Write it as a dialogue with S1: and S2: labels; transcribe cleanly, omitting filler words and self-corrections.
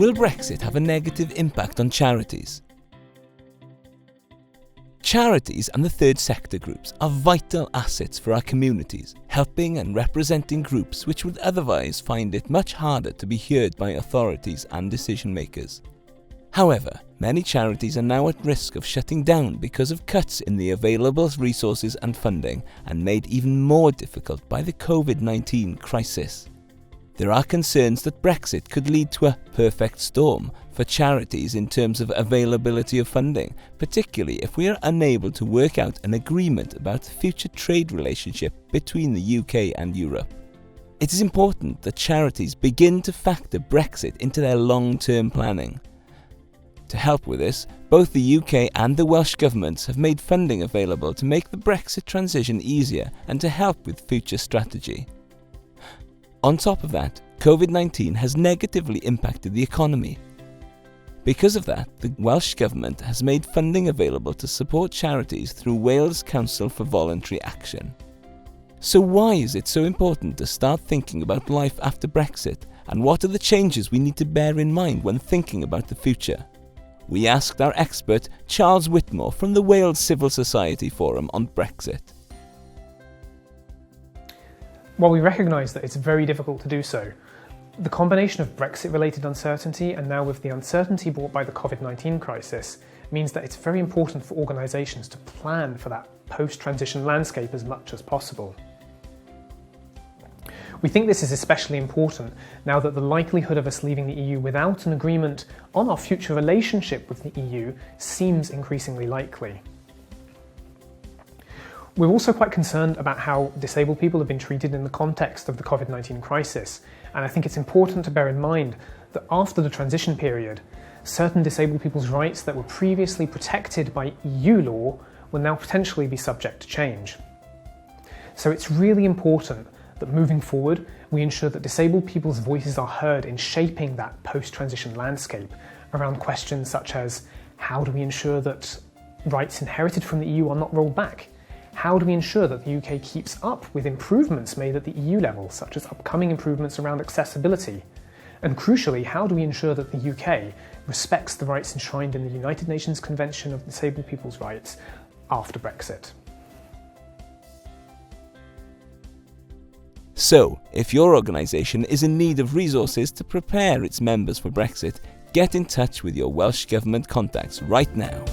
S1: will Brexit have a negative impact on charities? Charities and the third sector groups are vital assets for our communities, helping and representing groups which would otherwise find it much harder to be heard by authorities and decision makers. However, many charities are now at risk of shutting down because of cuts in the available resources and funding, and made even more difficult by the COVID-19 crisis. There are concerns that Brexit could lead to a perfect storm for charities in terms of availability of funding, particularly if we are unable to work out an agreement about the future trade relationship between the UK and Europe. It is important that charities begin to factor Brexit into their long-term planning. To help with this, both the UK and the Welsh governments have made funding available to make the Brexit transition easier and to help with future strategy. On top of that, COVID-19 has negatively impacted the economy. Because of that, the Welsh Government has made funding available to support charities through Wales Council for Voluntary Action. So why is it so important to start thinking about life after Brexit, and what are the changes we need to bear in mind when thinking about the future? We asked our expert Charles Whitmore from the Wales Civil Society Forum on Brexit.
S2: While we recognise that it's very difficult to do so, the combination of Brexit-related uncertainty and now with the uncertainty brought by the COVID-19 crisis means that it's very important for organisations to plan for that post-transition landscape as much as possible. We think this is especially important now that the likelihood of us leaving the EU without an agreement on our future relationship with the EU seems increasingly likely. We're also quite concerned about how disabled people have been treated in the context of the COVID-19 crisis, and I think it's important to bear in mind that after the transition period, certain disabled people's rights that were previously protected by EU law will now potentially be subject to change. So it's really important that moving forward, we ensure that disabled people's voices are heard in shaping that post-transition landscape around questions such as how do we ensure that rights inherited from the EU are not rolled back? How do we ensure that the UK keeps up with improvements made at the EU level, such as upcoming improvements around accessibility? And crucially, how do we ensure that the UK respects the rights enshrined in the United Nations Convention of Disabled People's Rights after Brexit?
S1: So, if your organisation is in need of resources to prepare its members for Brexit, get in touch with your Welsh Government contacts right now.